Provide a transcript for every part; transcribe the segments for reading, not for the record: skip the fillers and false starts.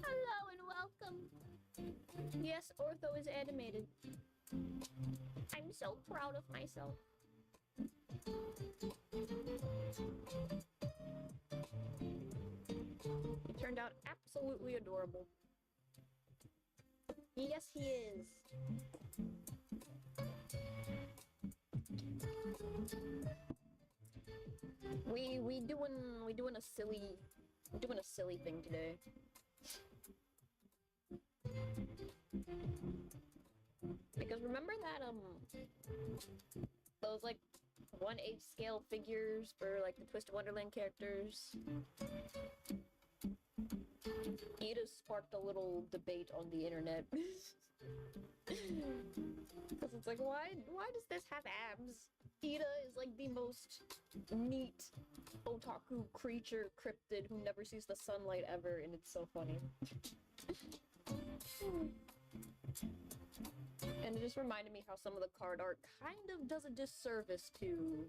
Hello and welcome. Yes, Ortho is animated. I'm so proud of myself. He turned out absolutely adorable. Yes, he is. We doing a silly thing today. Because remember that those like 1/8 scale figures for like the Twist of Wonderland characters? Ida sparked a little debate on the internet. Because it's like, why does this have abs? Ida is like the most neat otaku creature cryptid who never sees the sunlight ever, and it's so funny. And it just reminded me how some of the card art kind of does a disservice to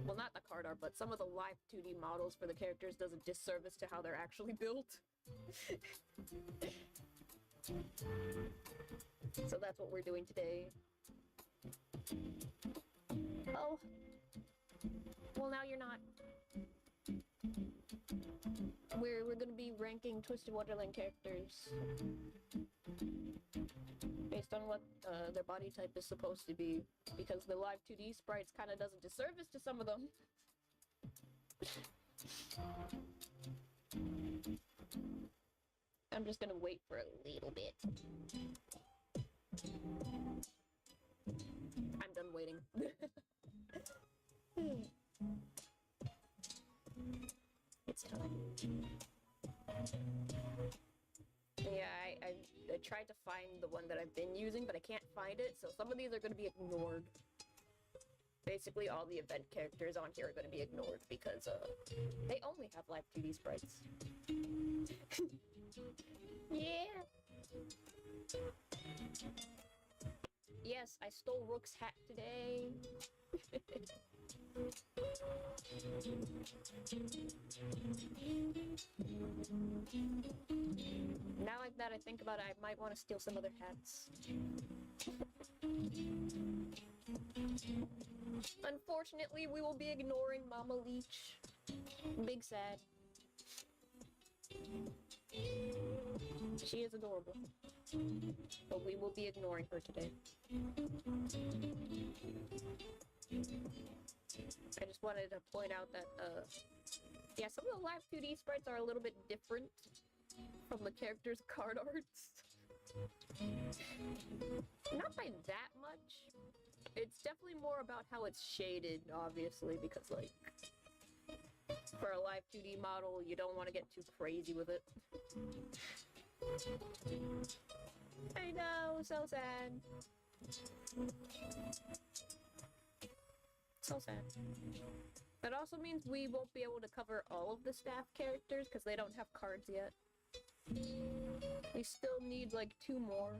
well, not the card art, but some of the live 2D models for the characters does a disservice to how they're actually built. So that's what we're doing today. Oh. Well, now you're not. We're gonna be ranking Twisted Wonderland characters based on what their body type is supposed to be, because the live 2D sprites kind of does a disservice to some of them. I'm just gonna wait for a little bit. I'm done waiting. It's time. Yeah, I tried to find the one that I've been using, but I can't find it, so some of these are going to be ignored. Basically, all the event characters on here are going to be ignored because they only have live 2D sprites. Yeah! Yes, I stole Rook's hat today. Now like that I think about it, I might want to steal some other hats. Unfortunately, we will be ignoring Mama Leech. Big sad. She is adorable. But we will be ignoring her today. I just wanted to point out that, yeah, some of the live 2D sprites are a little bit different from the characters' card arts. Not by that much. It's definitely more about how it's shaded, obviously, because, like, for a live 2D model, you don't want to get too crazy with it. I know, so sad. So sad. That also means we won't be able to cover all of the staff characters because they don't have cards yet. We still need like 2 more.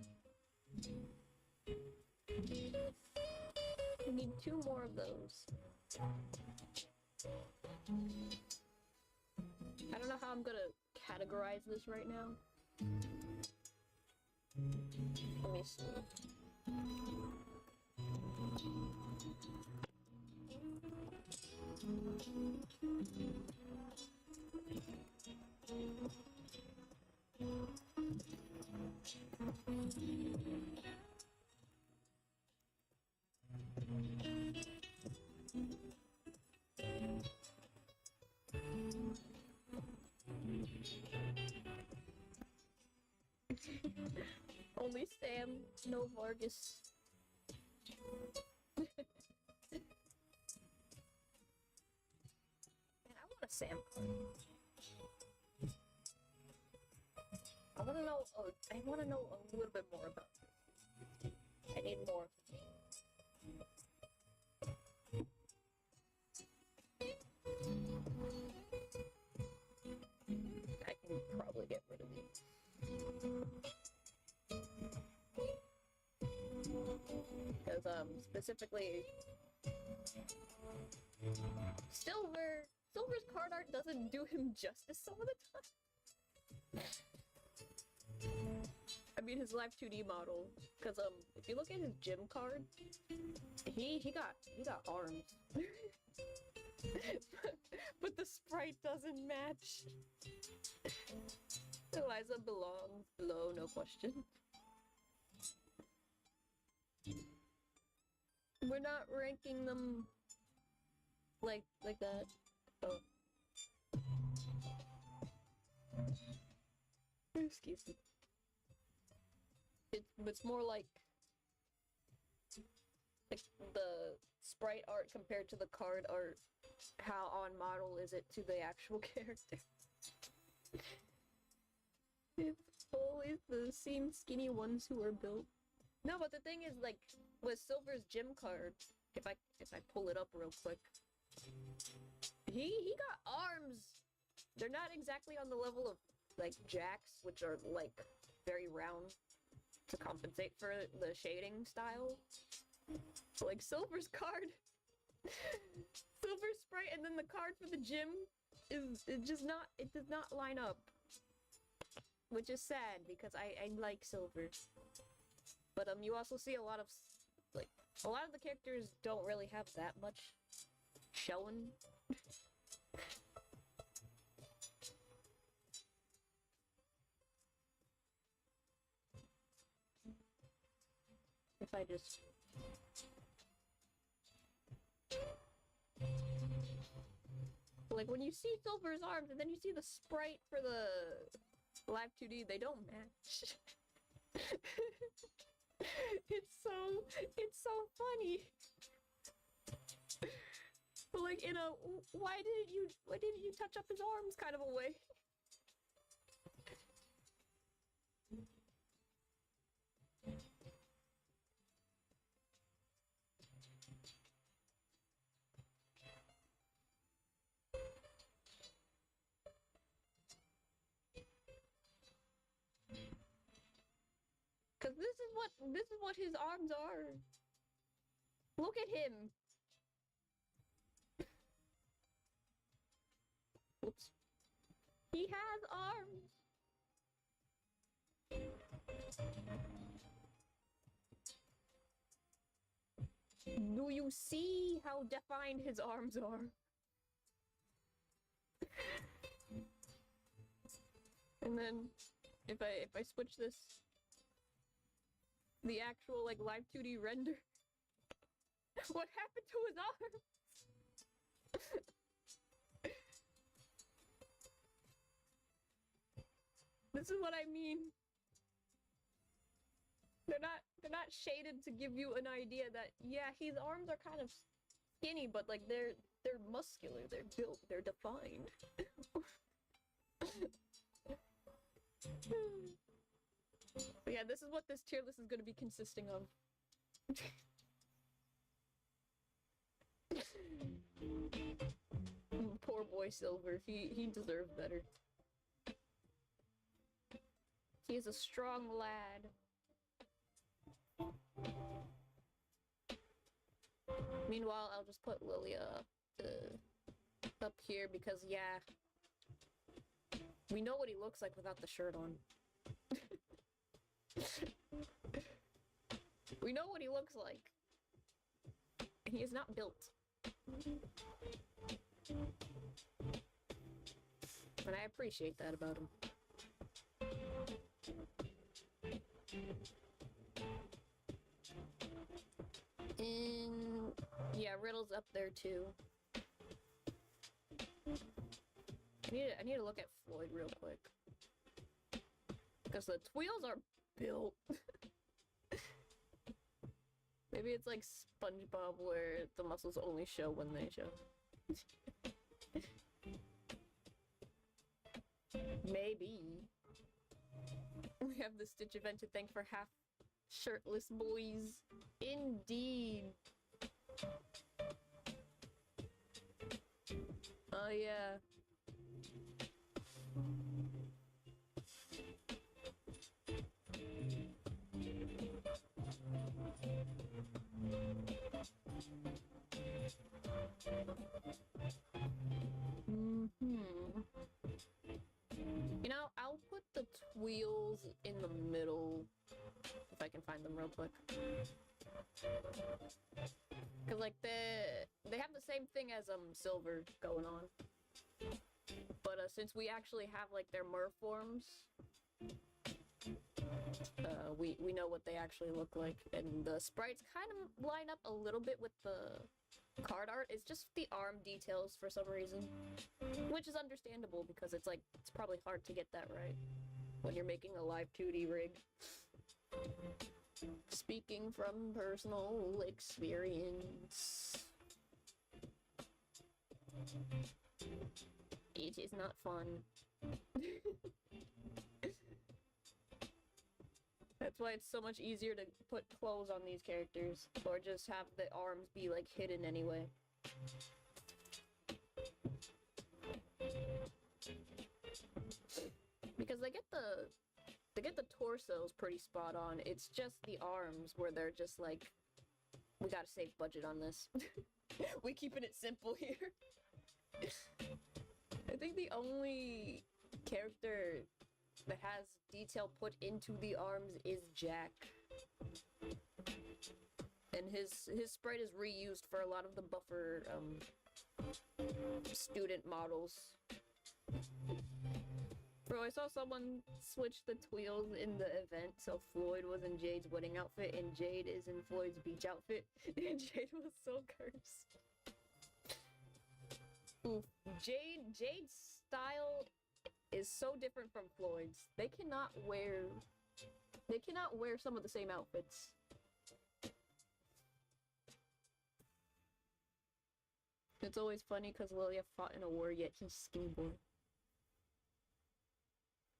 We need 2 more of those. I don't know how I'm gonna categorize this right now. Let me see. Only Sam, no Vargas. Man, I want a Sam card. I want to know. I want to know a little bit more about this. I need more. I can probably get rid of these. Because specifically, Silver's card art doesn't do him justice some of the time. I mean, his live 2D model, because if you look at his gym card, he got arms, but the sprite doesn't match. Eliza belongs below, no question. We're not ranking them like that. Oh. Excuse me. It's more like the sprite art compared to the card art. How on model is it to the actual character? It's always the same skinny ones who are built. No, but the thing is, like, with Silver's gym card, if I pull it up real quick, he got arms. They're not exactly on the level of like Jack's, which are like very round to compensate for the shading style. So, like, Silver's card, Silver's sprite, and then the card for the gym it does not line up, which is sad because I like Silver. But you also see a lot of the characters don't really have that much showing. If I just like when you see Silver's arms and then you see the sprite for the live 2D, they don't match. It's so funny. But like in a why didn't you touch up his arms kind of a way. Cause this is what his arms are. Look at him. Oops. He has arms. Do you see how defined his arms are? And then if I switch this, the actual like live 2D render, what happened to his arms? This is what I mean. They're not shaded to give you an idea that yeah, his arms are kind of skinny, but like they're muscular, they're built, they're defined. But yeah, this is what this tier list is going to be consisting of. Poor boy Silver, he deserved better. He's a strong lad. Meanwhile, I'll just put Lilia up here because, yeah, We know what he looks like without the shirt on. We know what he looks like. And he is not built. And I appreciate that about him. And yeah, Riddle's up there too. I need to look at Floyd real quick. Because the wheels are built. Maybe it's like SpongeBob where the muscles only show when they show. Maybe. We have the Stitch event to thank for half shirtless boys. Indeed. Oh yeah. You know, I'll put the wheels in the middle if I can find them real quick. Cause like they have the same thing as Silver going on. But since we actually have like their Mer forms, we know what they actually look like, and the sprites kind of line up a little bit with the card art. It's just the arm details for some reason, which is understandable because it's probably hard to get that right when you're making a live 2D rig. Speaking from personal experience, it is not fun. That's why it's so much easier to put clothes on these characters, or just have the arms be like hidden anyway. Because they get the torsos pretty spot on. It's just the arms where they're just like, we gotta save budget on this. We keeping it simple here. I think the only character that has detail put into the arms is Jack. And his sprite is reused for a lot of the buffer student models. Bro, I saw someone switch the wheels in the event, so Floyd was in Jade's wedding outfit and Jade is in Floyd's beach outfit, and Jade was so cursed. Oof. Jade's style is so different from Floyd's. They cannot wear some of the same outfits. It's always funny because Lilia fought in a war, yet he's skinny boy.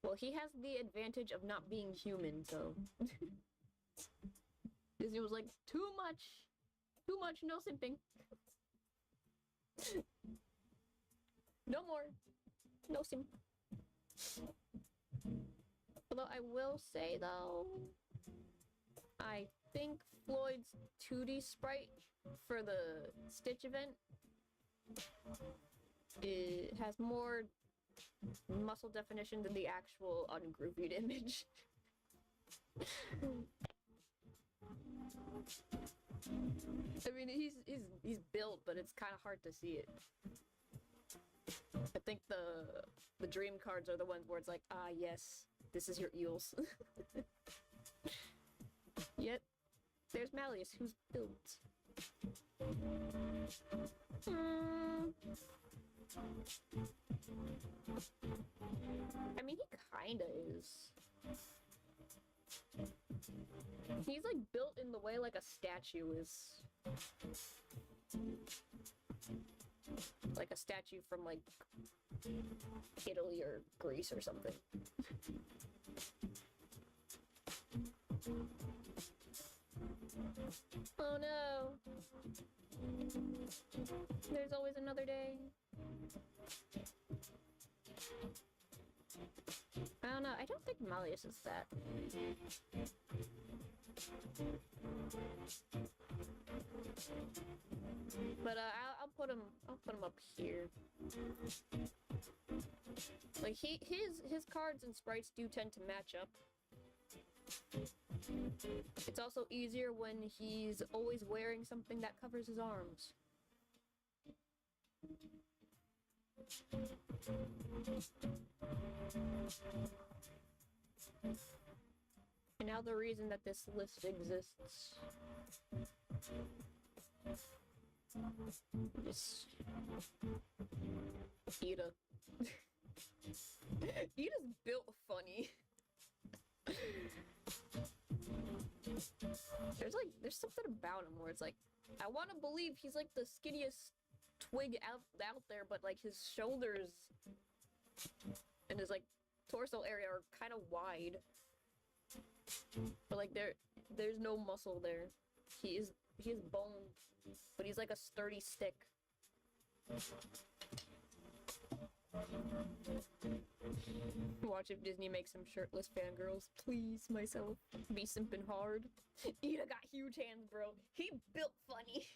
Well, he has the advantage of not being human, so... Disney was like, too much, no simping. No more, no simp. Although I will say, though, I think Floyd's 2D sprite for the Stitch event, it has more muscle definition than the actual ungroovied image. I mean, he's built, but it's kind of hard to see it. I think the dream cards are the ones where it's like, ah, yes, this is your eels. Yet, there's Malleus, who's built. I mean, he kinda is. He's like built in the way like a statue is. Like a statue from like Italy or Greece or something. Oh no! There's always another day. I don't know, I don't think Malleus is that. But I'll put him up here. Like, his cards and sprites do tend to match up. It's also easier when he's always wearing something that covers his arms. And now the reason that this list exists. This... Ida. Ida's built funny. There's something about him where it's like, I want to believe he's like the skinniest twig out there, but like his shoulders and his like torso area are kind of wide, but like there's no muscle there. He is bone, but he's like a sturdy stick. Watch if Disney makes some shirtless fangirls. Please, myself. Be simping hard. Ida got huge hands, bro. He built funny.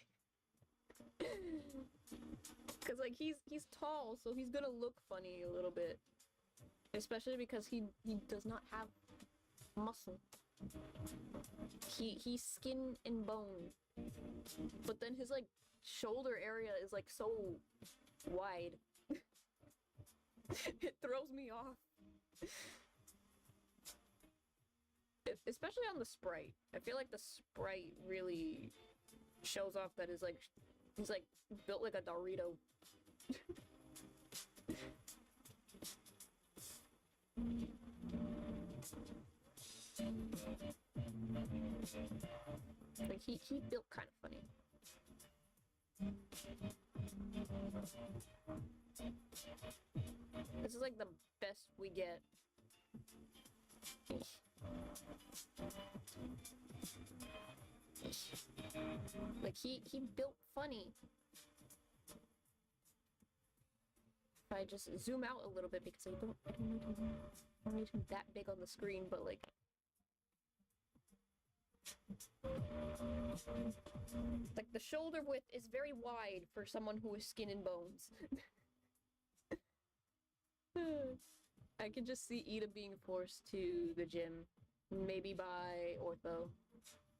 Cause like he's tall, so he's gonna look funny a little bit. Especially because he does not have muscle. He's skin and bone. But then his like shoulder area is like so wide. It throws me off. Especially on the sprite. I feel like the sprite really shows off that he's like built like a Dorito. Like he built kind of funny. This is like the best we get. Like he built funny. If I just zoom out a little bit because I don't need him that big on the screen, but like the shoulder width is very wide for someone who is skin and bones. I can just see Ida being forced to the gym, maybe by Ortho.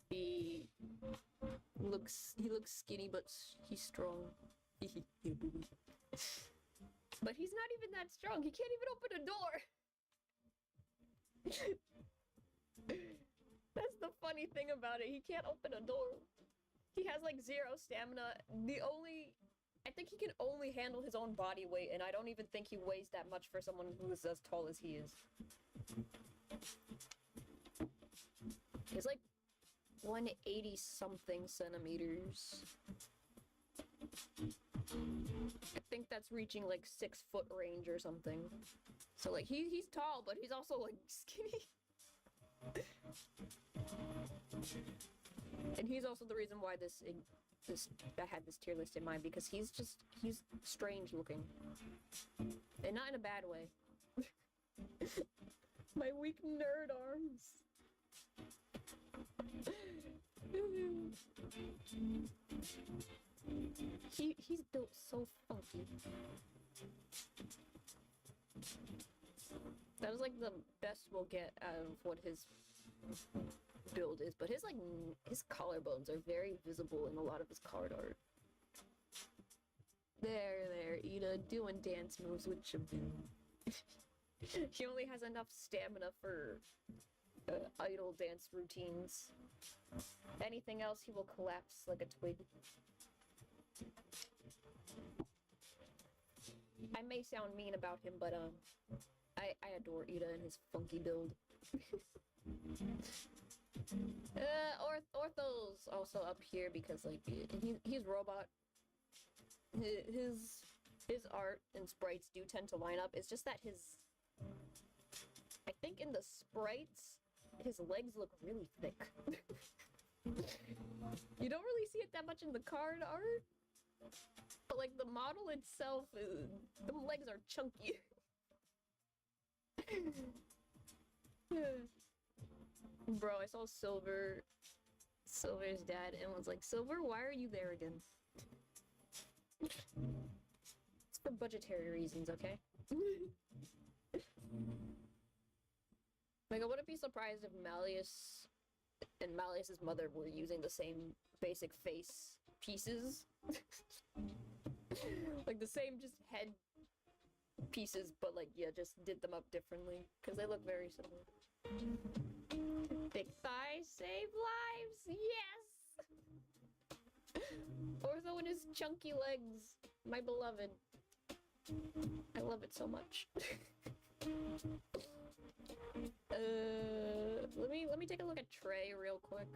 He looks skinny, but he's strong. But he's not even that strong. He can't even open a door. That's the funny thing about it. He can't open a door. He has like 0 stamina. I think he can only handle his own body weight, and I don't even think he weighs that much for someone who's as tall as he is. He's like 180 something centimeters. I think that's reaching like 6 foot range or something. So like he's tall, but he's also like skinny. And he's also the reason why I had this tier list in mind, because he's strange looking. And not in a bad way. My weak nerd arms. He's built so funky. That was like the best we'll get out of what his build is, but his collarbones are very visible in a lot of his card art. There, Ida doing dance moves with Shaboom. He only has enough stamina for idle dance routines. Anything else, he will collapse like a twig. I may sound mean about him, but I adore Ida and his funky build. Ortho's also up here because like he's robot. His art and sprites do tend to line up. It's just that I think in the sprites his legs look really thick. You don't really see it that much in the card art, but like the model itself, the legs are chunky. Bro, I saw Silver's dad and was like, Silver, why are you there again? It's for budgetary reasons, okay? Like, I wouldn't be surprised if Malleus and Malleus's mother were using the same basic face pieces. Like, the same just head pieces, but, like, yeah, just did them up differently. Because they look very similar. Thick thighs save lives! Yes! Ortho and his chunky legs. My beloved. I love it so much. Let me take a look at Trey real quick.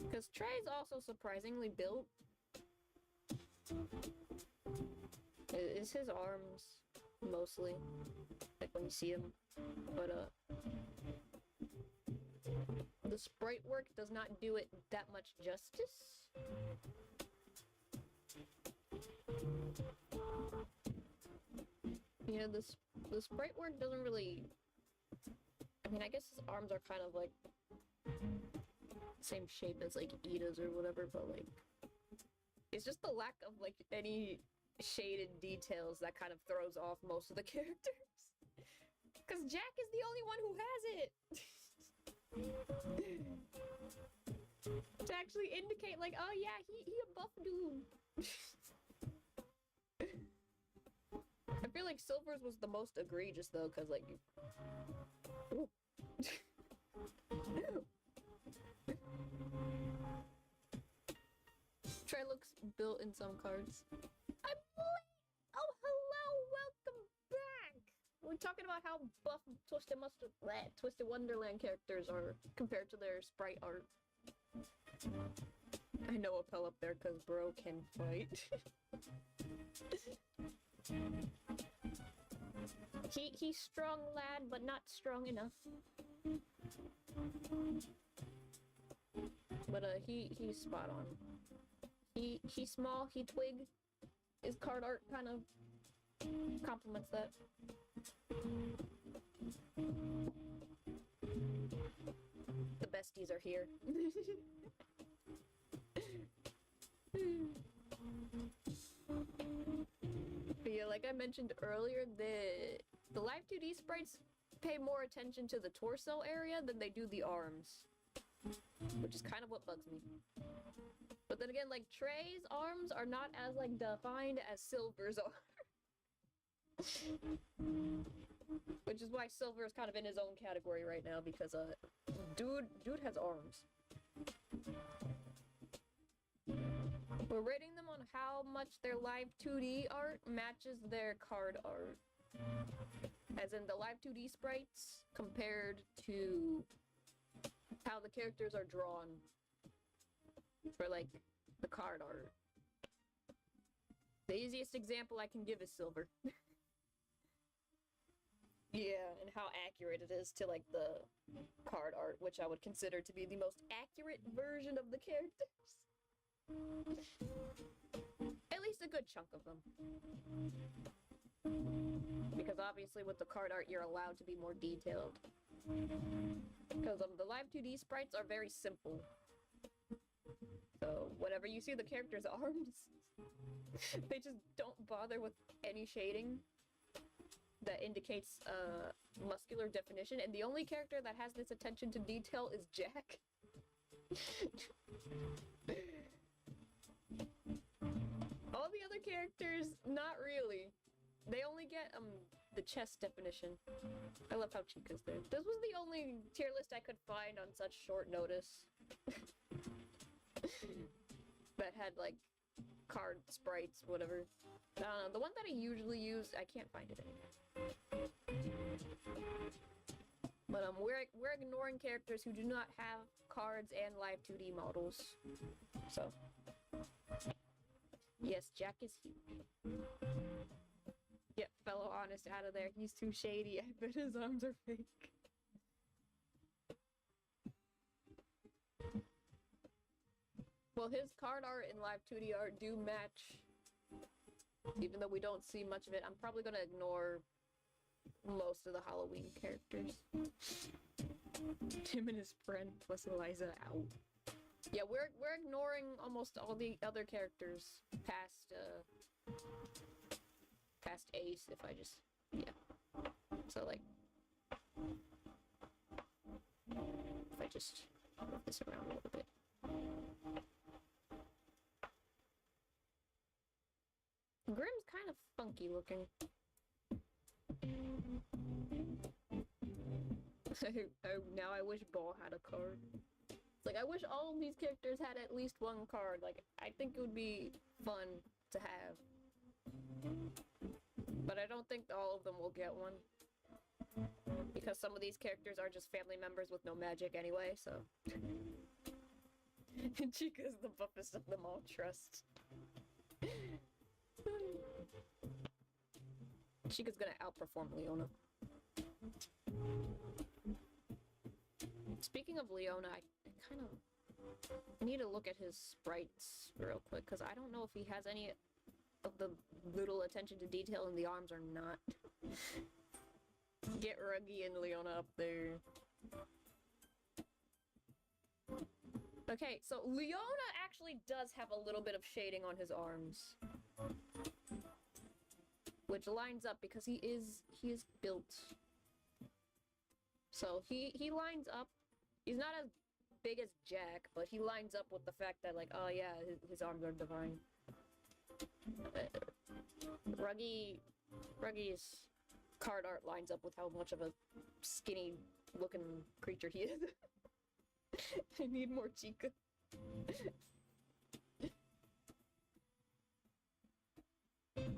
Because Trey's also surprisingly built. It's his arms, mostly. Like when you see him. But, the sprite work does not do it that much justice. Yeah, the sprite work doesn't really... I mean, I guess his arms are kind of like same shape as like Ida's or whatever, but like it's just the lack of like any shaded details that kind of throws off most of the characters. Because Jack is the only one who has it. To actually indicate like, oh yeah, he a buff dude. I feel like Silver's was the most egregious though, cause like Trey looks built in some cards. I'm late! Oh, hello! Welcome back! We're talking about how buff Twisted Wonderland characters are compared to their sprite art. I know Appel up there cause bro can fight. He's strong lad, but not strong enough. But he's spot on. He's small, he twig. His card art kind of complements that. The besties are here. But yeah, like I mentioned earlier, the live 2D sprites pay more attention to the torso area than they do the arms. Which is kind of what bugs me. But then again, like, Trey's arms are not as, like, defined as Silver's are. Which is why Silver is kind of in his own category right now, because, dude has arms. We're rating them on how much their live 2D art matches their card art. As in the live 2D sprites compared to how the characters are drawn for, like, the card art. The easiest example I can give is Silver. Yeah, and how accurate it is to, like, the card art, which I would consider to be the most accurate version of the characters. At least a good chunk of them. Because obviously with the card art, you're allowed to be more detailed. Because the live 2D sprites are very simple. So whenever you see the character's arms, they just don't bother with any shading that indicates muscular definition, and the only character that has this attention to detail is Jack. All the other characters, not really. They only get the chest definition. I love how Chica's there. This was the only tier list I could find on such short notice that had like card sprites, whatever. I don't know. The one that I usually use, I can't find it anymore. But we're ignoring characters who do not have cards and live 2D models. So yes, Jack is huge. Get fellow Honest out of there. He's too shady. I bet his arms are fake. Well, his card art and live 2D art do match. Even though we don't see much of it, I'm probably gonna ignore most of the Halloween characters. Him and his friend plus Eliza out. Yeah, we're ignoring almost all the other characters past past Ace if I just, yeah. So like, if I just move this around a little bit. Grimm's kind of funky looking. Now I wish Ball had a card. Like, I wish all of these characters had at least one card. Like, I think it would be fun to have. But I don't think all of them will get one. Because some of these characters are just family members with no magic anyway, so. Chica's the buffest of them all, trust. Chica's gonna outperform Leona. Speaking of Leona, I kind of need to look at his sprites real quick, because I don't know if he has any of the little attention to detail in the arms or not. Get Ruggy and Leona up there. Okay, so Leona actually does have a little bit of shading on his arms. Which lines up because he is built. So he lines up. He's not as big as Jack, but he lines up with the fact that, like, oh yeah, his arms are divine. Ruggy's card art lines up with how much of a skinny looking creature he is. I need more Chica.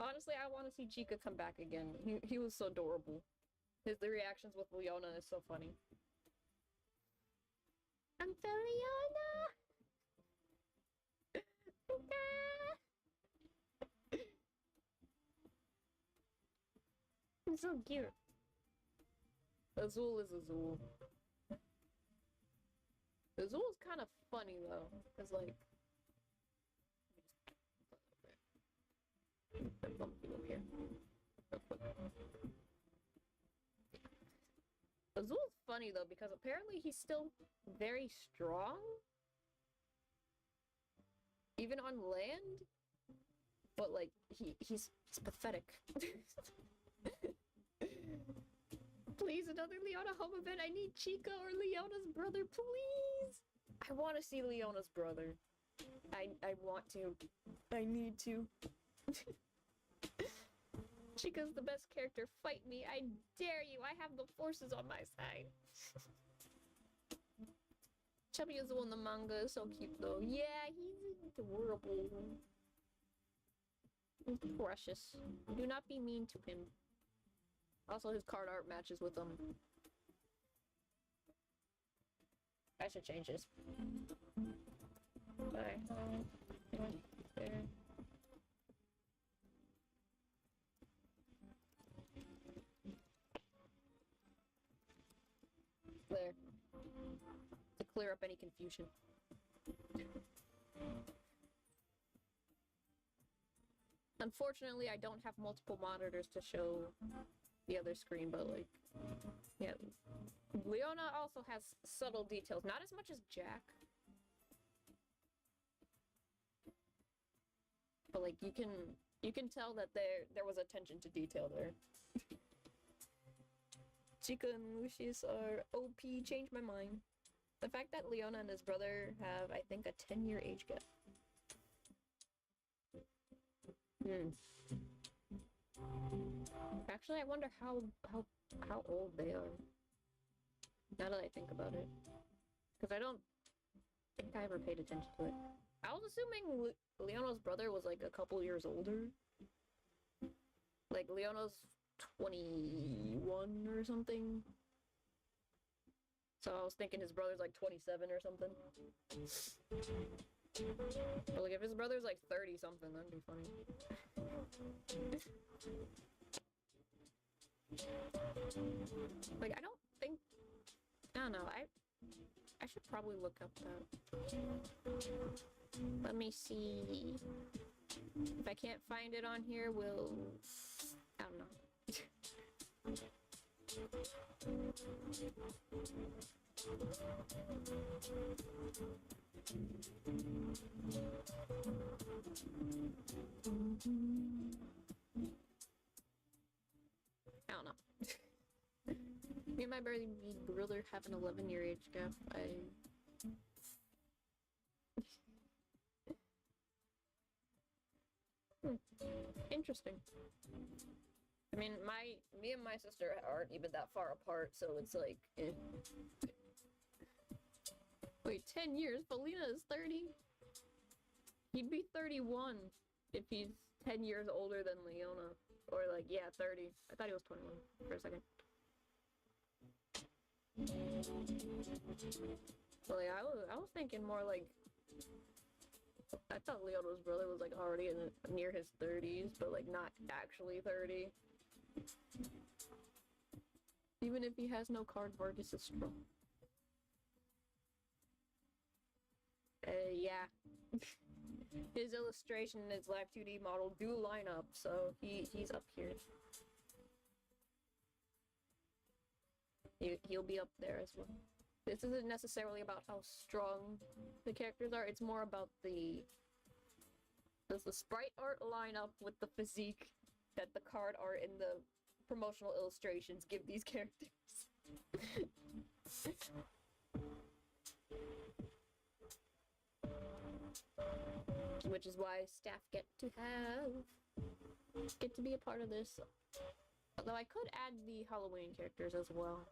Honestly, I want to see Chica come back again. He was so adorable. The reactions with Leona is so funny. Uncle Leona! It's so cute. Azul is Azul. Azul's kind of funny though, cause like, bump you over here, real quick. Azul's funny though because apparently he's still very strong, even on land. But like he's pathetic. Please, another Leona home event. I need Chica or Leona's brother, please. I want to see Leona's brother. I want to. I need to. Chica's the best character. Fight me. I dare you. I have the forces on my side. Chubby Azul in the manga is so cute though. Yeah, he's adorable. He's precious. Do not be mean to him. Also, his card art matches with them. I should change this. Bye. There. There. To clear up any confusion. Unfortunately, I don't have multiple monitors to show the other screen, but like, yeah. Leona also has subtle details, not as much as Jack. But like, you can tell that there was attention to detail there. Chica and Lucius are OP, changed my mind. The fact that Leona and his brother have, I think, a 10-year age gap. Actually, I wonder how old they are. Now that I think about it. Because I don't think I ever paid attention to it. I was assuming Leona's brother was like a couple years older. Like Leona's 21 or something. So I was thinking his brother's like 27 or something. But like if his brother's like 30 something, that'd be funny. Like I don't know, I should probably look up that. Let me see. If I can't find it on here, I don't know. Me and my brother have an 11-year age gap. Interesting. I mean, me and my sister aren't even that far apart, so it's like, eh. Wait, 10 years? Felina is 30? He'd be 31 if he's 10 years older than Leona. Or like, yeah, 30. I thought he was 21 for a second. Well, yeah, I was thinking more like, I thought Leona's brother was like already near his 30s, but like not actually 30. Even if he has no card, Vargas is strong. Yeah. His illustration and his live 2D model do line up, so he's up here. He'll be up there as well. This isn't necessarily about how strong the characters are, it's more about does the sprite art line up with the physique that the card art and the promotional illustrations give these characters? Which is why staff get to be a part of this. Although I could add the Halloween characters as well.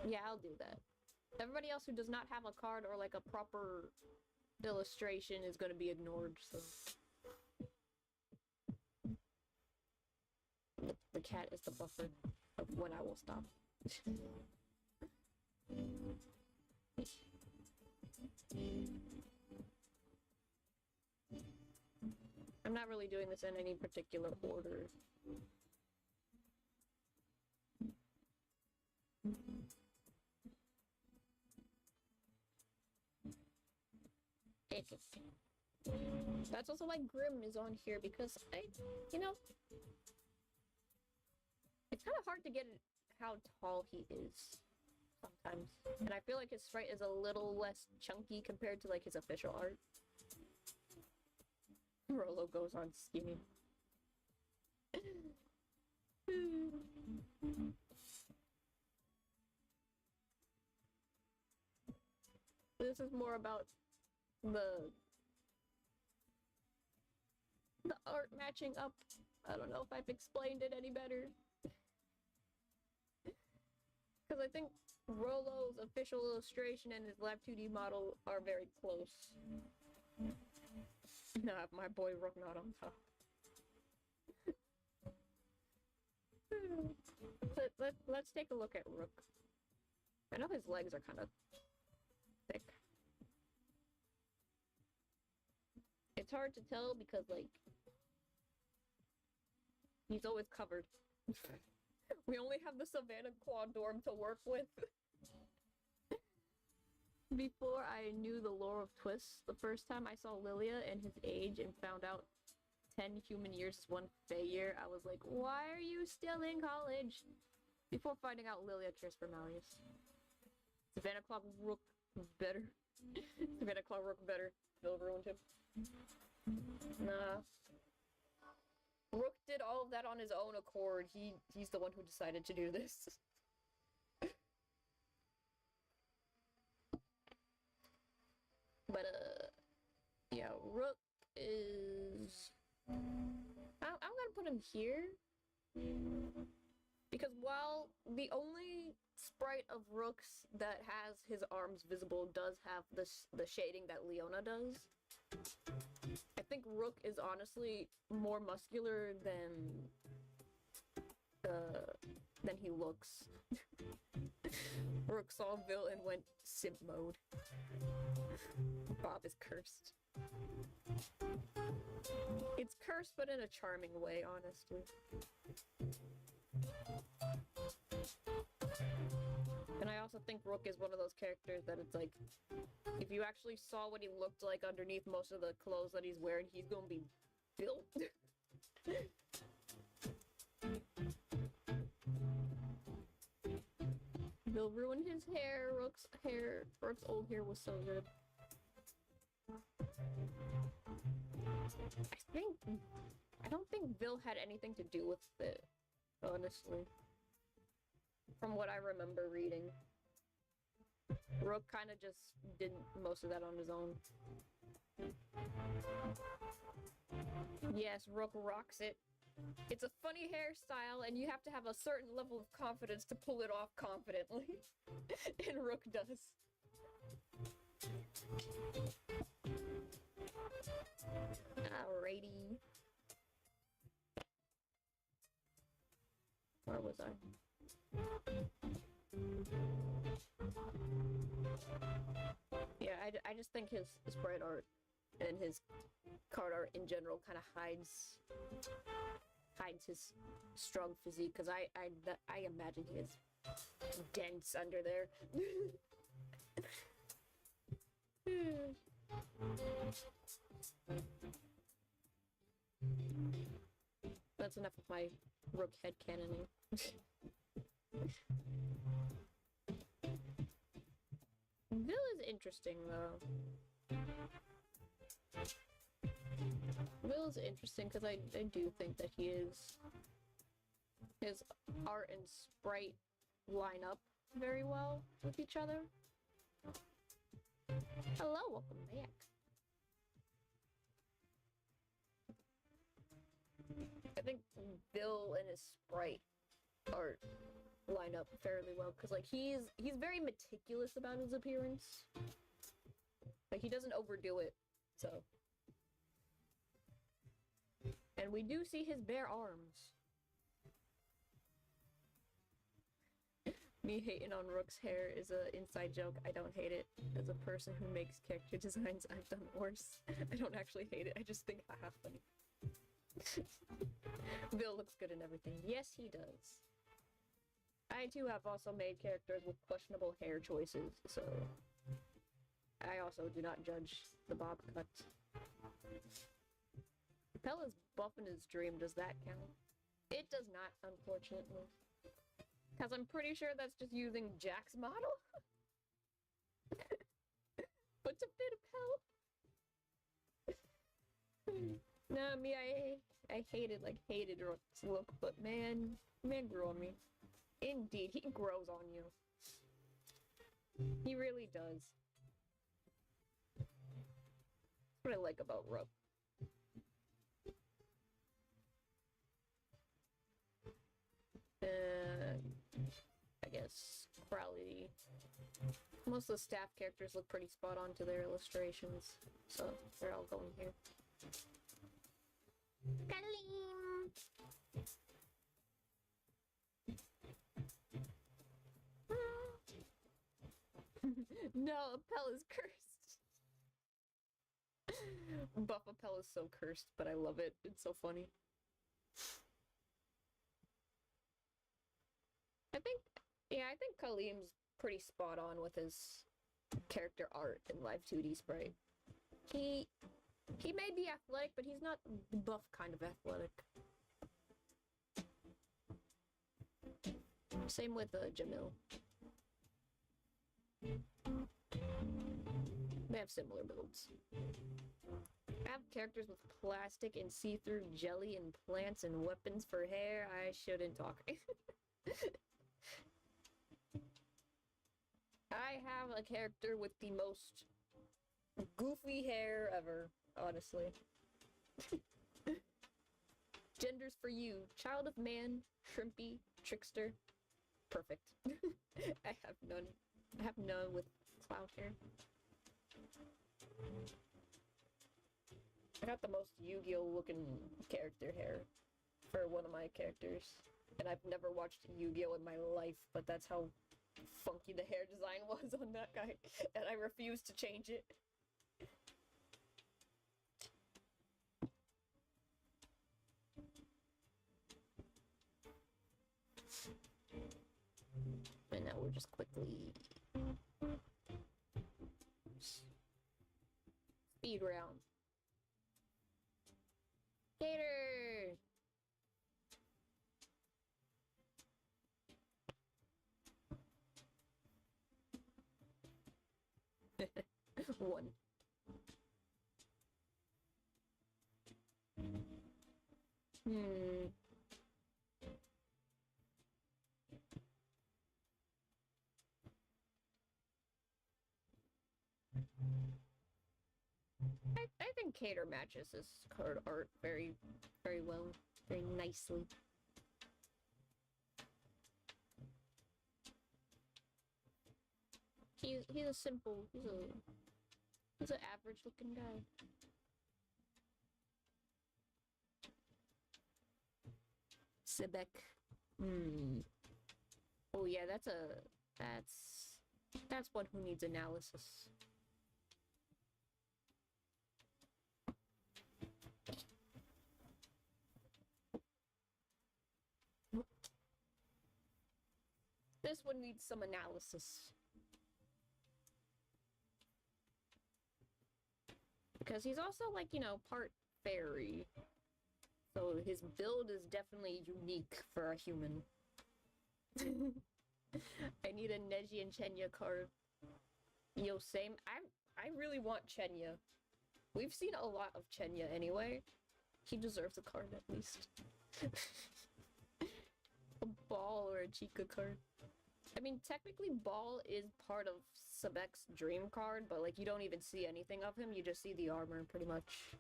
Yeah, I'll do that. Everybody else who does not have a card or like a proper illustration is going to be ignored, so. The cat is the buffer of when I will stop. I'm not really doing this in any particular order. Interesting. That's also why Grim is on here, because you know, it's kind of hard to get how tall he is sometimes. And I feel like his sprite is a little less chunky compared to like his official art. Rolo goes on scheming. This is more about the art matching up. I don't know if I've explained it any better. Because I think Rolo's official illustration and his live 2D model are very close. Nah, my boy Rook not on top. Let's take a look at Rook. I know his legs are kind of thick. It's hard to tell because, like, he's always covered. We only have the Savannah Quadorm to work with. Before I knew the lore of TWST, the first time I saw Lilia and his age and found out 10 human years is 1 Fae year, I was like, why are you still in college? Before finding out Lilia cares for Malleus. Savannah Claw Rook better. Savannah Claw Rook better. Bill ruined him. Nah. Rook did all of that on his own accord. He's the one who decided to do this. But, yeah, Rook is... I'm gonna put him here. Because while the only sprite of Rook's that has his arms visible does have the shading that Leona does, I think Rook is honestly more muscular than he looks. Rook saw Vil and went simp mode. Bob is cursed. It's cursed, but in a charming way, honestly. And I also think Rook is one of those characters that it's like, if you actually saw what he looked like underneath most of the clothes that he's wearing, he's gonna be built. They'll ruin his hair. Rook's old hair was so good. I don't think Bill had anything to do with it, honestly. From what I remember reading. Rook kind of just did most of that on his own. Yes, Rook rocks it. It's a funny hairstyle, and you have to have a certain level of confidence to pull it off confidently. And Rook does. Alrighty. Where was I? Yeah, I just think his sprite art and his card art in general kind of hides his strong physique, because I imagine he is dense under there. That's enough of my Rook headcanoning. Bill is interesting, though. Bill is interesting because I do think that his art and sprite line up very well with each other. Hello, welcome back. I think Bill and his sprite art line up fairly well because, like, he's very meticulous about his appearance. Like, he doesn't overdo it, so. And we do see his bare arms. Me hating on Rook's hair is an inside joke. I don't hate it. As a person who makes character designs, I've done worse. I don't actually hate it. I just think, haha, funny. Bill looks good in everything. Yes, he does. I too have also made characters with questionable hair choices, so I also do not judge the bob cut. Pella's buff in his dream, does that count? It does not, unfortunately. Because I'm pretty sure that's just using Jack's model. But to fit a Pell. No, me, I hated Rook's look, but man grew on me. Indeed, he grows on you. He really does. That's what I like about Rook. I guess Crowley. Most of the staff characters look pretty spot on to their illustrations, so they're all going here. Kalim! No, Appel is cursed. Buff Appel is so cursed, but I love it. It's so funny. I think Kalim's pretty spot on with his character art in Live 2D Sprite. He may be athletic, but he's not the buff kind of athletic. Same with Jamil. They have similar builds. I have characters with plastic and see-through jelly and plants and weapons for hair. I shouldn't talk. I have a character with the most goofy hair ever, honestly. Genders for you. Child of man, shrimpy, trickster. Perfect. I have none. I have none with cloud hair. I got the most Yu-Gi-Oh looking character hair for one of my characters. And I've never watched Yu-Gi-Oh in my life, but that's how funky the hair design was on that guy. And I refuse to change it. And now we're just quickly... Speed round. Gator! One. Hmm. I think Cater matches this card art very, very well, very nicely. He's a simple, he's an average looking guy. Sebek. Hmm. Oh yeah, that's one who needs analysis. This one needs some analysis. Because he's also, like, you know, part fairy. So his build is definitely unique for a human. I need a Neji and Chenya card. Yo, same. I really want Chenya. We've seen a lot of Chenya anyway. He deserves a card at least. A Ball or a Chica card. I mean, technically Ball is part of Sebek's dream card, but like you don't even see anything of him, you just see the armor pretty much.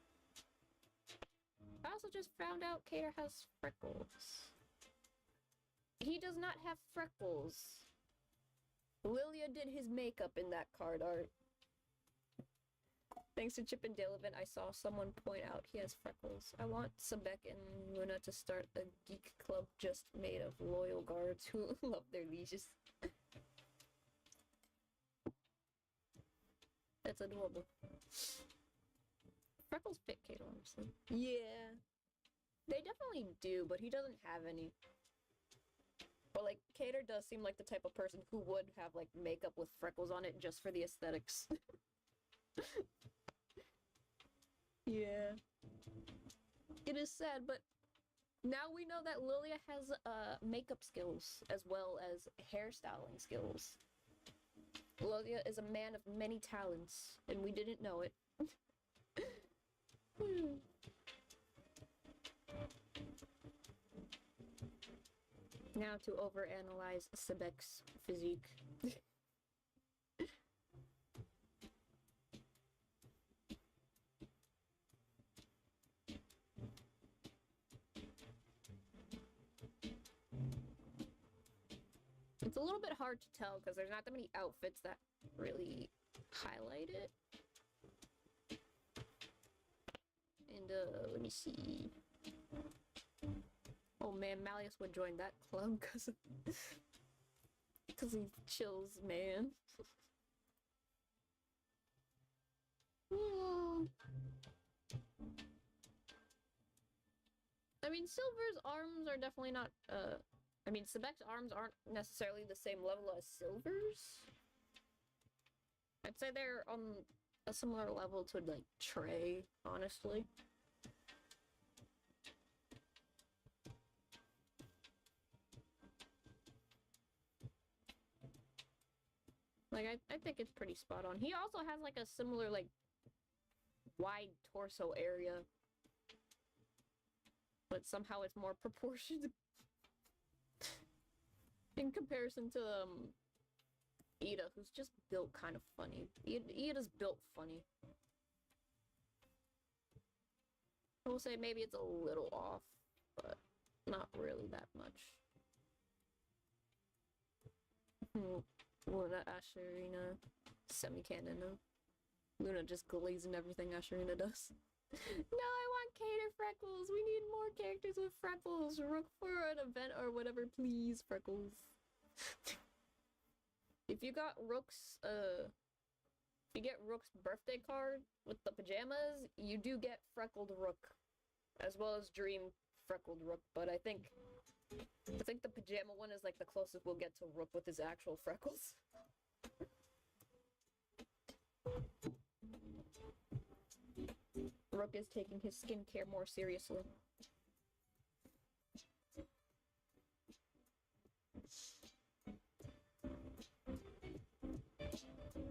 I also just found out Cater has freckles. He does not have freckles. Lilia did his makeup in that card art. Thanks to Chip and Dale event, I saw someone point out he has freckles. I want Sebek and Luna to start a geek club just made of loyal guards who love their lieges. That's adorable. Freckles fit Cater, honestly. Yeah. They definitely do, but he doesn't have any. But, like, Cater does seem like the type of person who would have, like, makeup with freckles on it just for the aesthetics. Yeah. It is sad, but now we know that Lilia has makeup skills as well as hairstyling skills. Lilia is a man of many talents, and we didn't know it. Now to overanalyze Sebek's physique. It's a little bit hard to tell because there's not that many outfits that really highlight it. And let me see. Oh man, Malleus would join that club because he chills, man. I mean, Silver's arms are definitely not, I mean, Sebek's arms aren't necessarily the same level as Silver's. I'd say they're on a similar level to, like, Trey, honestly. Like, I think it's pretty spot on. He also has, like, a similar, like, wide torso area. But somehow it's more proportioned in comparison to, Ida, who's just built kind of funny. Ida's built funny. I will say maybe it's a little off, but not really that much. Luna, Asherina, semi-canon, no. Luna just glazing everything Asherina does. No, I want Cater freckles! We need more characters with freckles! Rook for an event or whatever, please, freckles. If you got Rook's, if you get Rook's birthday card with the pajamas, you do get freckled Rook. As well as Dream freckled Rook, but I think the pajama one is like the closest we'll get to Rook with his actual freckles. Rook is taking his skincare more seriously.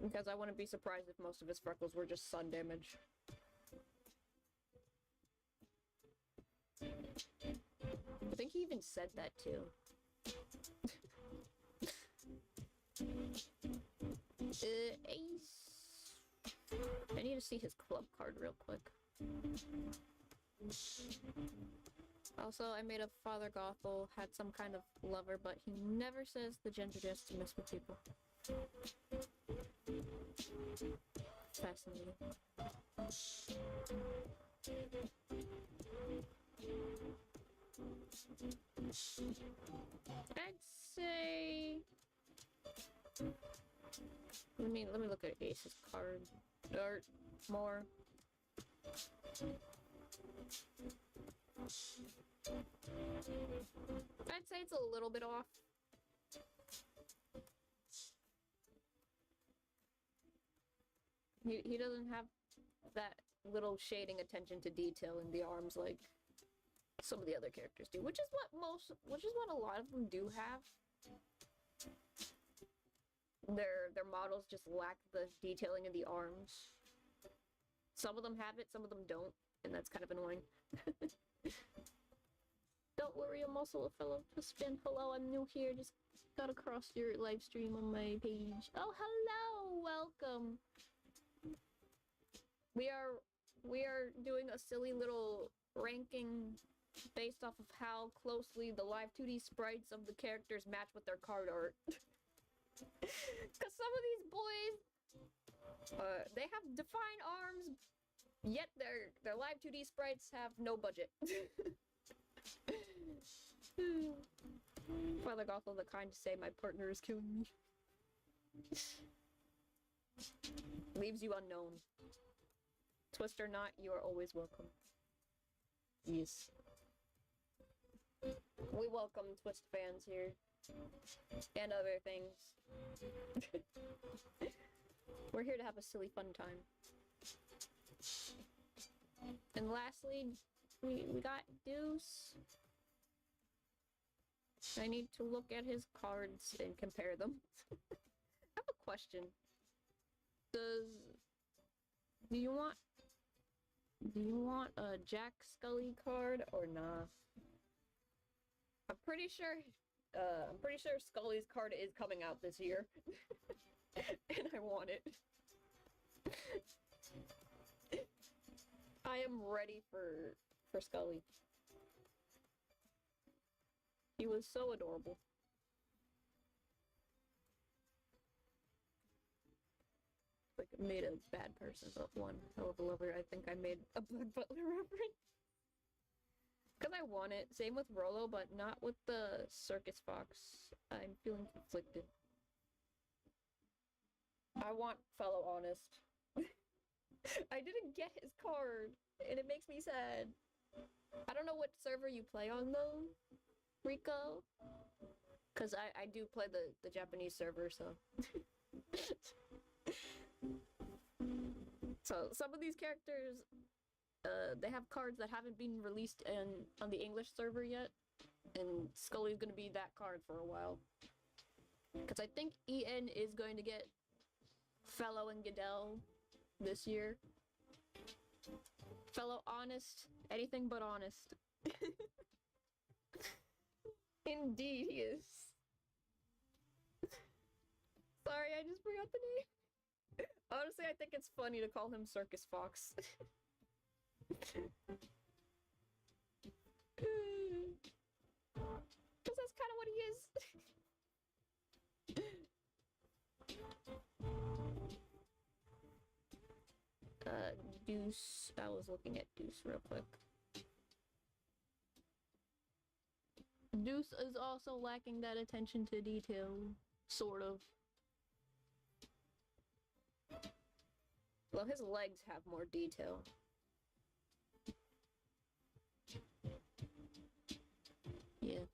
Because I wouldn't be surprised if most of his freckles were just sun damage. even said that too. Ace. I need to see his club card real quick. Also, I made a Father Gothel, had some kind of lover, but he never says the gender just to mess with people. Fascinating. I'd say... Let me look at Ace's card art more. I'd say it's a little bit off. He doesn't have that little shading attention to detail in the arms like some of the other characters do, which is what a lot of them do have. Their models just lack the detailing in the arms. Some of them have it, some of them don't, and that's kind of annoying. Don't worry, I'm also a fellow participant. Hello, I'm new here, just got across your live stream on my page. Oh, hello! Welcome! We are doing a silly little ranking based off of how closely the live 2D sprites of the characters match with their card art. Because some of these boys, they have defined arms, yet their live 2D sprites have no budget. Father Gothel the kind to say my partner is killing me. Leaves you unknown. Twist or not, you are always welcome. Yes. We welcome Twist fans here. And other things. We're here to have a silly fun time. And lastly, we got Deuce. I need to look at his cards and compare them. I have a question. Do you want a Jack Scully card or nah? I'm pretty sure Scully's card is coming out this year. And I want it. I am ready for Scully. He was so adorable. Like, made a bad person, but one hell of a lover. I think I made a Blood Butler reference. Because I want it. Same with Rolo, but not with the Circus Fox. I'm feeling conflicted. I want Fellow Honest. I didn't get his card, and it makes me sad. I don't know what server you play on, though, Rico. Because I do play the Japanese server, so... So, some of these characters, they have cards that haven't been released on the English server yet, and Scully's gonna be that card for a while. Because I think EN is going to get Fellow and Goodell this year. Fellow Honest, anything but honest. Indeed, he is. Sorry, I just forgot the name. Honestly, I think it's funny to call him Circus Fox. Because that's kind of what he is. Deuce. I was looking at Deuce real quick. Deuce is also lacking that attention to detail, sort of. Well, his legs have more detail. Yeah.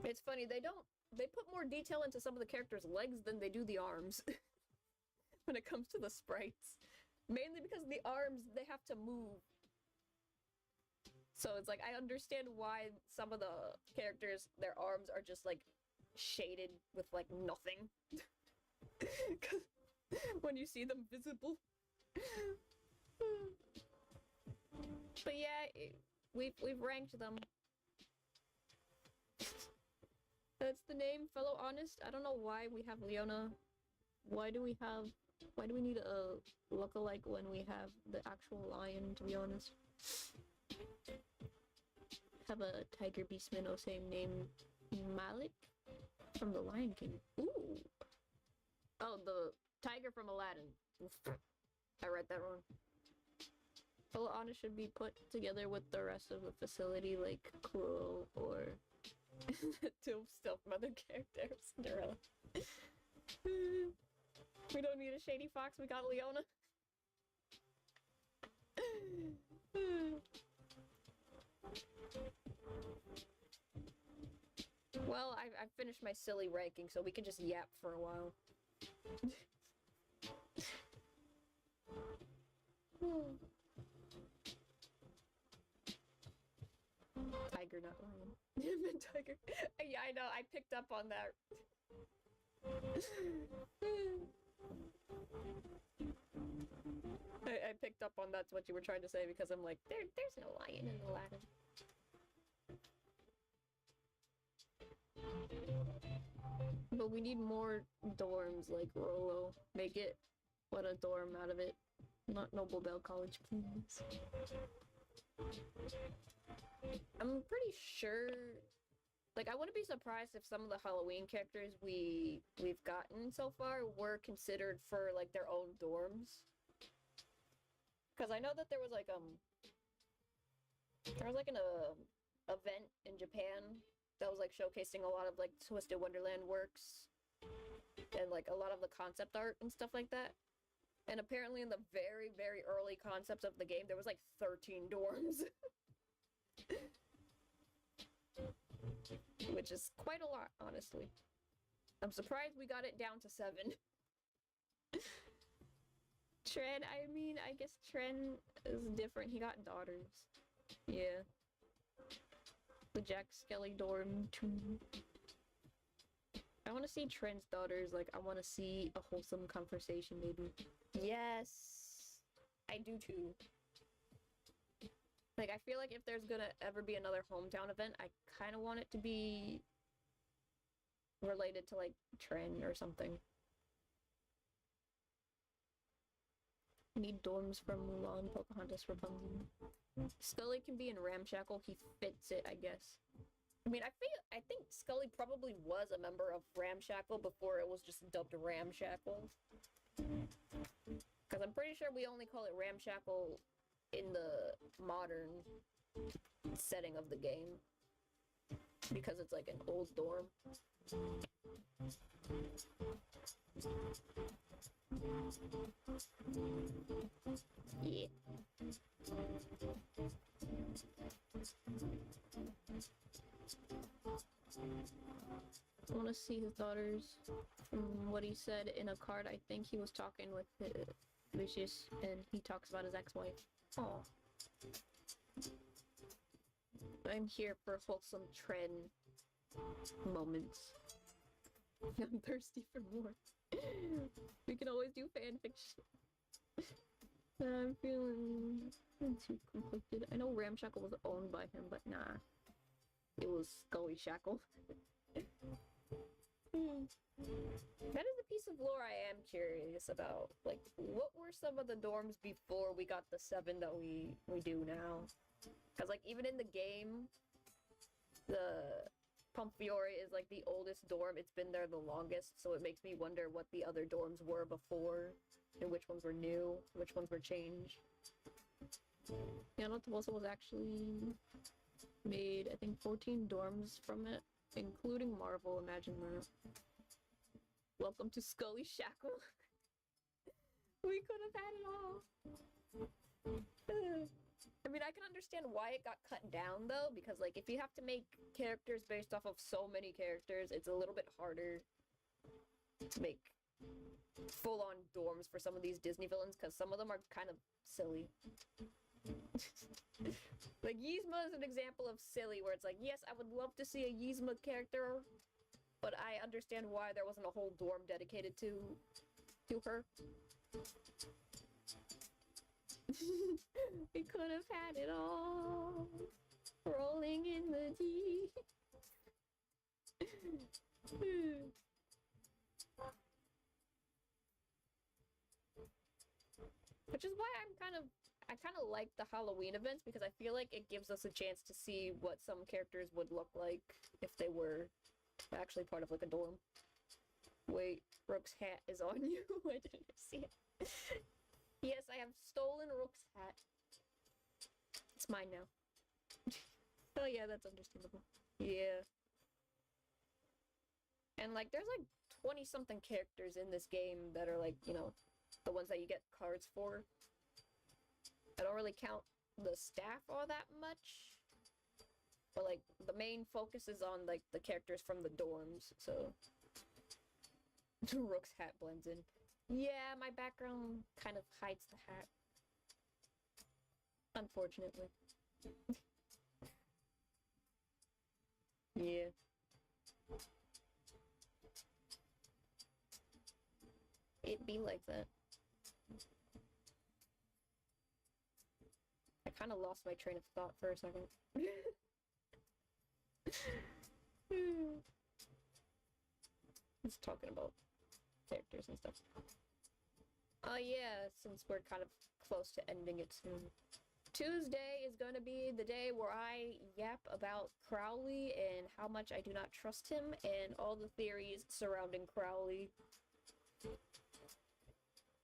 It's funny, they put more detail into some of the characters' legs than they do the arms. When it comes to the sprites. Mainly because the arms, they have to move. So it's like, I understand why some of the characters, their arms are just like shaded with like nothing. When you see them visible. But yeah, we've ranked them. That's the name, fellow honest. I don't know why we have Leona. Why do we need a look-alike when we have the actual lion, to be honest? Have a tiger beast minnow, same name, Malik from The Lion King. Ooh. Oh, the tiger from Aladdin. I read that wrong. Fellow honest should be put together with the rest of the facility, like Crow or two stealth mother characters. Cinderella. We don't need a shady fox, we got Leona. Well, I finished my silly ranking, so we can just yap for a while. Tiger, not lion. Tiger. Yeah, I know, I picked up on that. I picked up on that's what you were trying to say because I'm like, there's no lion in Aladdin. But we need more dorms like Rolo. Make it what a dorm out of it. Not Noble Bell College, please. I'm pretty sure, like, I wouldn't be surprised if some of the Halloween characters we've gotten so far were considered for like their own dorms. Because I know that there was like an event in Japan that was like showcasing a lot of like Twisted Wonderland works and like a lot of the concept art and stuff like that. And apparently in the very, very early concepts of the game, there was like 13 dorms. Which is quite a lot, honestly. I'm surprised we got it down to 7. Tren, I mean, I guess Tren is different. He got daughters. Yeah. The Jack Skelly dorm too. I want to see Tren's daughters. Like, I want to see a wholesome conversation, maybe. Yes! I do too. Like, I feel like if there's gonna ever be another hometown event, I kind of want it to be related to, like, Tren or something. Need dorms from Mulan, Pocahontas, Rapunzel. Scully can be in Ramshackle. He fits it, I guess. I mean, I think Scully probably was a member of Ramshackle before it was just dubbed Ramshackle. Because I'm pretty sure we only call it Ramshackle in the modern setting of the game. Because it's like an old dorm. Yeah. I want to see his daughters. From what he said in a card, I think he was talking with Lucius, and he talks about his ex-wife. Oh. I'm here for wholesome Tren moments. I'm thirsty for more. We can always do fanfiction. I'm feeling too conflicted. I know Ramshackle was owned by him, but nah. It was Scully Shackle. That is a piece of lore I am curious about. Like, what were some of the dorms before we got the 7 that we do now? Because, like, even in the game, the Pomfiore is, like, the oldest dorm. It's been there the longest, so it makes me wonder what the other dorms were before, and which ones were new, which ones were changed. Yeah, Tolosa was actually made, I think, 14 dorms from it, including Marvel. Imagine that. Welcome to Scully Shackle. We could have had it all. I mean, I can understand why it got cut down, though, because, like, if you have to make characters based off of so many characters, it's a little bit harder to make full-on dorms for some of these Disney villains, because some of them are kind of silly. Like, Yzma is an example of silly, where it's like, yes, I would love to see a Yzma character, but I understand why there wasn't a whole dorm dedicated to her. We could have had it all. Rolling in the deep. Which is why I kind of like the Halloween events, because I feel like it gives us a chance to see what some characters would look like if they were actually part of like a dorm. Wait, Rook's hat is on you. I didn't see it. Yes, I have stolen Rook's hat. It's mine now. Oh yeah, that's understandable. Yeah. And like, there's like 20-something characters in this game that are like, you know, the ones that you get cards for. I don't really count the staff all that much. But like, the main focus is on like the characters from the dorms, so... Rook's hat blends in. Yeah, my background kind of hides the hat. Unfortunately. Yeah. It'd be like that. I kind of lost my train of thought for a second. Just talking about characters and stuff. Oh yeah, since we're kind of close to ending it soon. Tuesday is going to be the day where I yap about Crowley and how much I do not trust him and all the theories surrounding Crowley.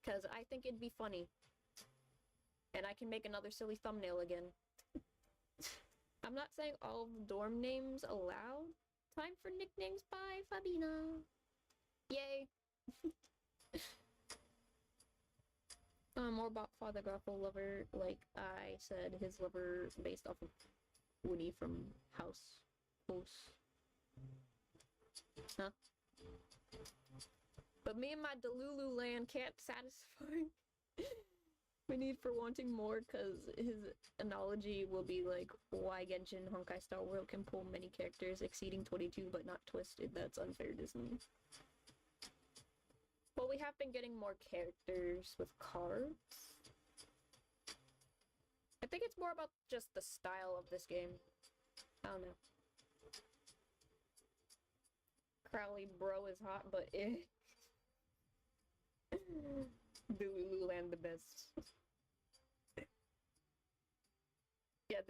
Because I think it'd be funny. And I can make another silly thumbnail again. I'm not saying all of the dorm names allowed. Time for nicknames by Fabina. Yay. More about Father Gothel lover, like I said, his lover based off of Winnie from House. Huh? But me and my Delulu land can't satisfy my need for wanting more, because his analogy will be like, why Genshin Honkai Star World can pull many characters exceeding 22 but not twisted. That's unfair, Disney. Well, we have been getting more characters with cards. I think it's more about just the style of this game. I don't know. Crowley bro is hot, but Delulu land the best. Yeah,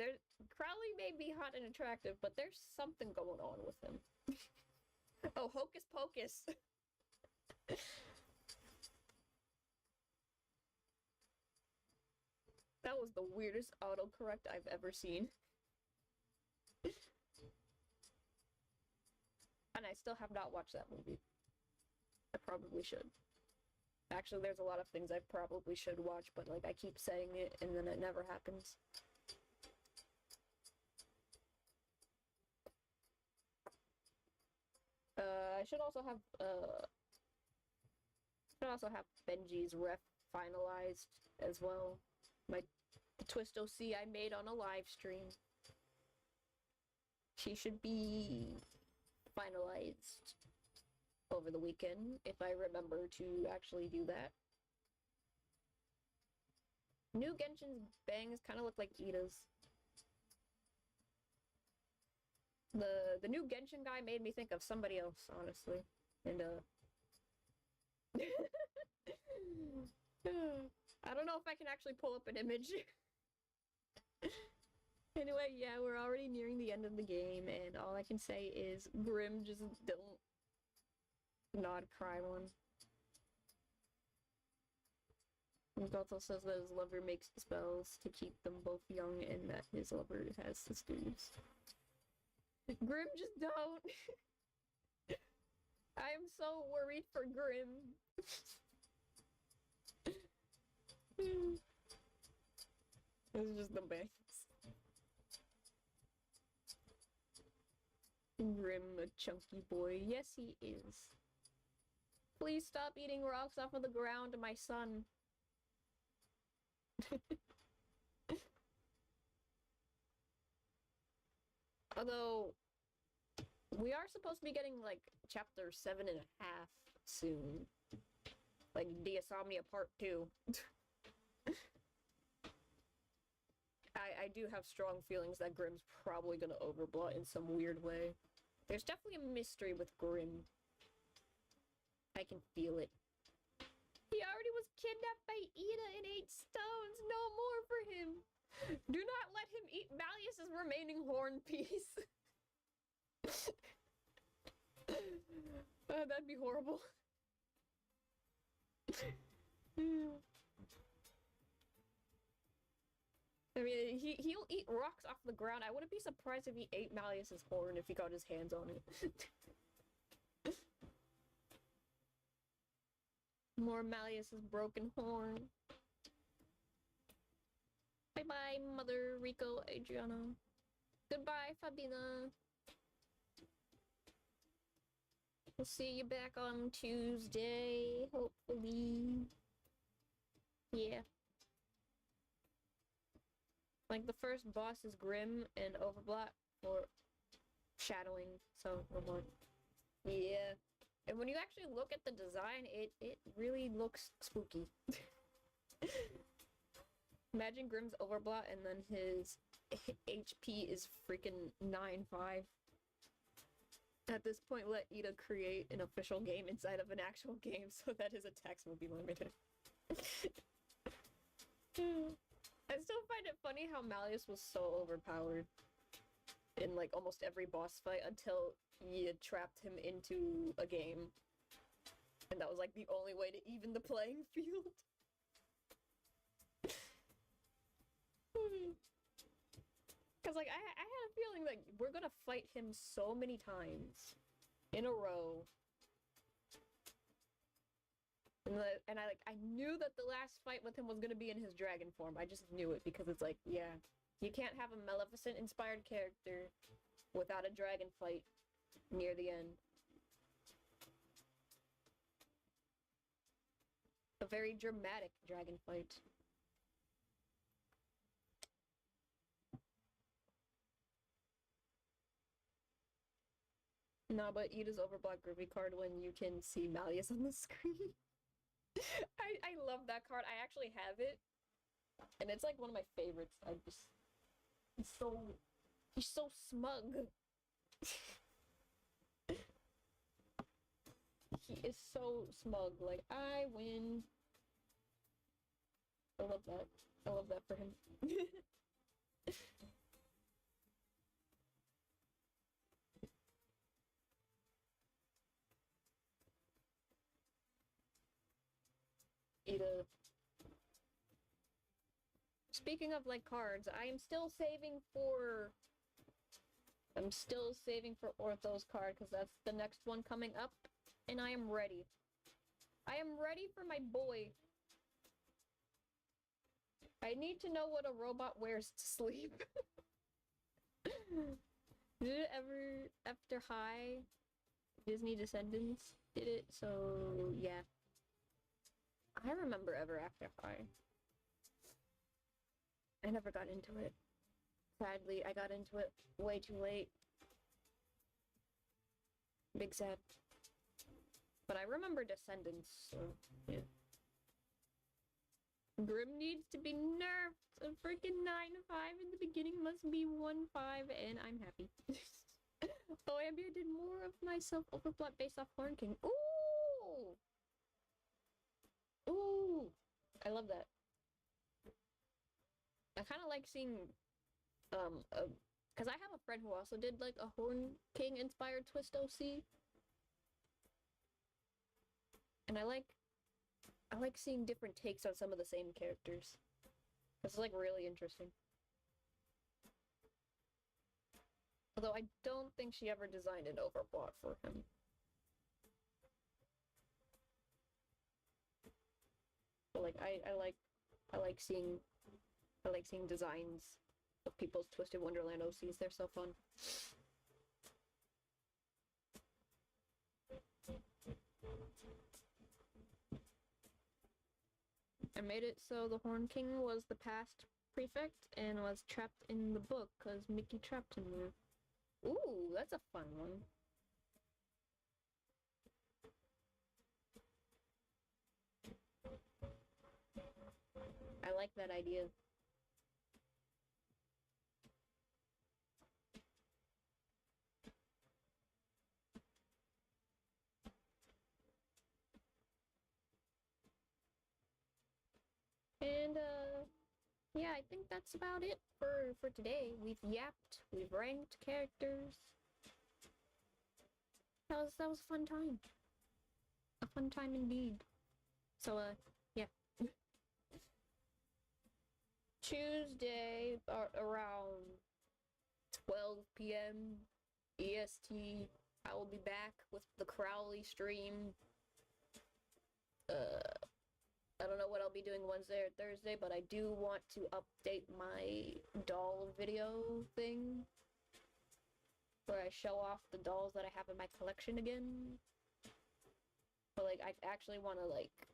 Crowley may be hot and attractive, but there's something going on with him. Oh, Hocus Pocus! That was the weirdest autocorrect I've ever seen. And I still have not watched that movie. I probably should. Actually, there's a lot of things I probably should watch, but like I keep saying it and then it never happens. I should also have Benji's ref finalized as well. The Twist OC I made on a live stream. She should be finalized over the weekend, if I remember to actually do that. New Genshin's bangs kind of look like Ida's. The new Genshin guy made me think of somebody else, honestly. And, I don't know if I can actually pull up an image. Anyway, yeah, we're already nearing the end of the game, and all I can say is, Grim, just don't not cry one. Gothel says that his lover makes spells to keep them both young, and that his lover has sisters. Grim, just don't! I am so worried for Grim. It's just the best. Grim, a chunky boy. Yes, he is. Please stop eating rocks off of the ground, my son. Although, we are supposed to be getting, like, chapter 7.5 soon. Like, Insomnia Part 2. I do have strong feelings that Grim's probably gonna overblow in some weird way. There's definitely a mystery with Grim. I can feel it. He already was kidnapped by Ida and 8 stones. No more for him. Do not let him eat Malleus's remaining horn piece. That'd be horrible. I mean, he'll eat rocks off the ground. I wouldn't be surprised if he ate Malleus's horn if he got his hands on it. More Malleus's broken horn. Bye-bye, Mother, Rico, Adriana. Goodbye, Fabina. We'll see you back on Tuesday, hopefully. Yeah. Like, the first boss is Grim and Overblot for shadowing, so no more. Yeah. And when you actually look at the design, it really looks spooky. Imagine Grim's Overblot and then his HP is freaking 9.5. At this point, let Ida create an official game inside of an actual game so that his attacks will be limited. I still find it funny how Malleus was so overpowered in like almost every boss fight until Ida trapped him into a game. And that was like the only way to even the playing field. Because like I had a feeling like we're gonna fight him so many times in a row. And I knew that the last fight with him was gonna be in his dragon form. I just knew it because it's like, yeah, you can't have a Maleficent inspired character without a dragon fight near the end. A very dramatic dragon fight. No, but Ida's Overblock Groovy card when you can see Malleus on the screen. I love that card. I actually have it. And it's like one of my favorites. He's so smug. He is so smug. Like, I win. I love that. I love that for him. Ida. Speaking of like cards, I'm still saving for Ortho's card because that's the next one coming up, and I am ready. I am ready for my boy. I need to know what a robot wears to sleep. Did it ever, after High, Disney Descendants did it, so yeah. I remember Ever After High. I never got into it. Sadly, I got into it way too late. Big sad. But I remember Descendants, so yeah. Grim needs to be nerfed. A freaking 9-5 in the beginning must be 1-5, and I'm happy. Oh, Ambi, I did more of myself Overplot based off Horn King. Ooh! Ooh! I love that. I kind of like seeing, because I have a friend who also did, like, a Horn King-inspired Twist OC. And I like seeing different takes on some of the same characters. It's, like, really interesting. Although I don't think she ever designed an Overplot for him. But, like, I like seeing designs of people's Twisted Wonderland OCs. They're so fun. I made it so the Horn King was the past prefect and was trapped in the book because Mickey trapped him there. Ooh, that's a fun one. I like that idea. yeah, I think that's about it for today. We've yapped, we've ranked characters. That was a fun time. A fun time indeed. So yeah. Tuesday around 12 p.m. EST, I will be back with the Crowley stream. I don't know what I'll be doing Wednesday or Thursday, but I do want to update my doll video thing, where I show off the dolls that I have in my collection again. But, like, I actually want to, like,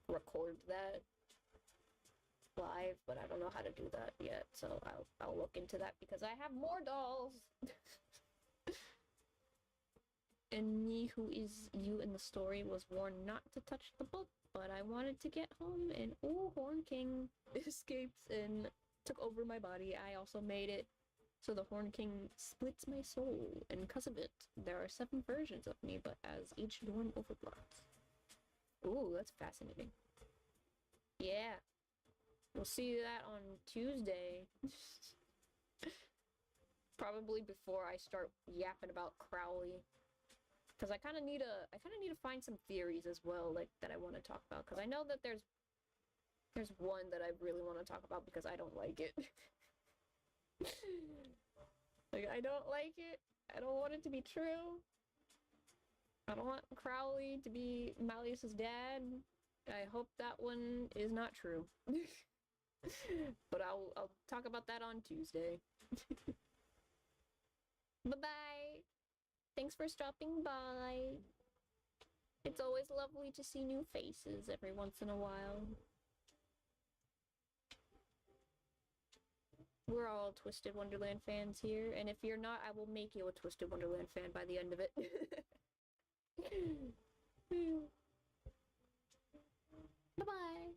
record that live, but I don't know how to do that yet, so I'll look into that, because I have more dolls! And me, who is you in the story, was warned not to touch the book, but I wanted to get home, and Horn King escaped and took over my body. I also made it so the Horn King splits my soul, and because of it, there are 7 versions of me, but as each dorm overlaps. Ooh, that's fascinating. Yeah. We'll see that on Tuesday. Probably before I start yapping about Crowley. Because I kind of need to find some theories as well, like, that I want to talk about. Because I know that there's one that I really want to talk about because I don't like it. Like, I don't like it. I don't want it to be true. I don't want Crowley to be Malleus's dad. I hope that one is not true. But I'll talk about that on Tuesday. Bye-bye! Thanks for stopping by. It's always lovely to see new faces every once in a while. We're all Twisted Wonderland fans here, and if you're not, I will make you a Twisted Wonderland fan by the end of it. Bye-bye!